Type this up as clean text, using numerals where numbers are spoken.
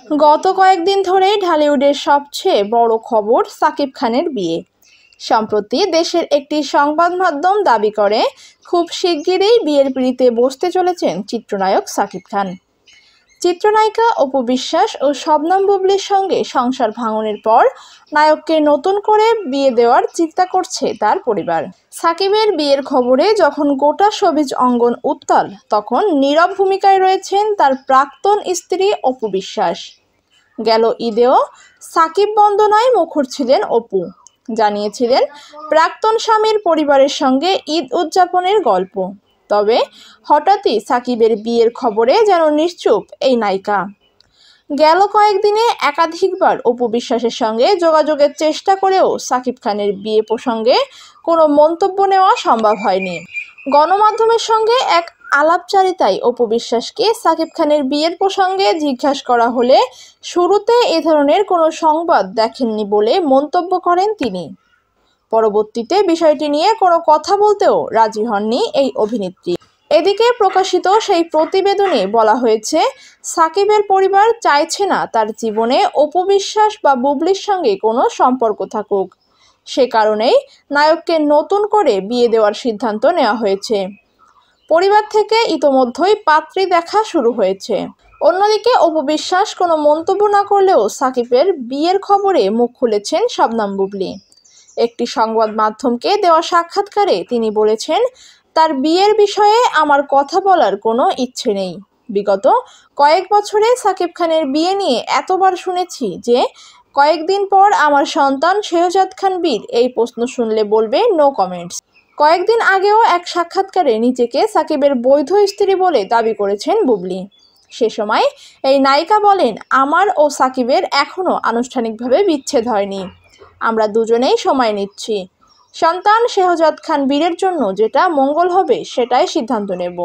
গত কয়েকদিন ধরেই ঢালিউডের সবচেয়ে বড় খবর সাকিব খানের বিয়ে। সম্প্রতি দেশের একটি সংবাদ মাধ্যম দাবি করে খুব শিগগিরই বিয়ের পিঁড়িতে বসতে চলেছেন চিত্রনায়ক সাকিব খান। চিত্রনায়িকা অপু বিশ্বাস ও শবনম বুবলির সঙ্গে সংসার ভাঙনের পর নায়ককে নতুন করে বিয়ে দেওয়ার চিন্তা করছে তার পরিবার। সাকিবের বিয়ের খবরে যখন গোটা শোবিজ অঙ্গন উত্তাল, তখন নীরব ভূমিকায় রয়েছেন তার প্রাক্তন স্ত্রী অপু বিশ্বাস। গেল ঈদেও সাকিব বন্দনায় মুখর ছিলেন অপু, জানিয়েছিলেন প্রাক্তন স্বামীর পরিবারের সঙ্গে ঈদ উদযাপনের গল্প। তবে হঠাৎই সাকিবের বিয়ের খবরে যেন নিশ্চুপ এই নায়িকা। গেল কয়েকদিনে একাধিকবার অপু বিশ্বাসের সঙ্গে যোগাযোগের চেষ্টা করেও সাকিব খানের বিয়ে প্রসঙ্গে কোনো মন্তব্য নেওয়া সম্ভব হয়নি। গণমাধ্যমের সঙ্গে এক আলাপচারিতায় অপু বিশ্বাসকে সাকিব খানের বিয়ের প্রসঙ্গে জিজ্ঞাসা করা হলে শুরুতে এ ধরনের কোনো সংবাদ দেখেননি বলে মন্তব্য করেন তিনি। পরবর্তীতে বিষয়টি নিয়ে কোনো কথা বলতেও রাজি হননি এই অভিনেত্রী। এদিকে প্রকাশিত সেই প্রতিবেদনে বলা হয়েছে, সাকিবের পরিবার চাইছে না তার জীবনে অপু বিশ্বাস বা বুবলির সঙ্গে কোনো সম্পর্ক থাকুক। সে কারণেই নায়ককে নতুন করে বিয়ে দেওয়ার সিদ্ধান্ত নেওয়া হয়েছে। পরিবার থেকে ইতোমধ্যেই পাত্রী দেখা শুরু হয়েছে। অন্যদিকে অপু বিশ্বাস কোনো মন্তব্য না করলেও সাকিবের বিয়ের খবরে মুখ খুলেছেন শবনম বুবলি। একটি সংবাদ মাধ্যমকে দেওয়া সাক্ষাৎকারে তিনি বলেছেন, তার বিয়ের বিষয়ে আমার কথা বলার কোনো ইচ্ছে নেই। বিগত কয়েক বছরে সাকিব খানের বিয়ে নিয়ে এতবার শুনেছি যে কয়েকদিন পর আমার সন্তান শেহজাদ খান বীর এই প্রশ্ন শুনলে বলবে নো কমেন্টস। কয়েকদিন আগেও এক সাক্ষাৎকারে নিজেকে সাকিবের বৈধ স্ত্রী বলে দাবি করেছেন বুবলি। সে সময় এই নায়িকা বলেন, আমার ও সাকিবের এখনও আনুষ্ঠানিকভাবে বিচ্ছেদ হয়নি। আমরা দুজনেই সময় নিচ্ছি। সন্তান শেহজাদ খান বীরের জন্য যেটা মঙ্গল হবে সেটাই সিদ্ধান্ত নেব।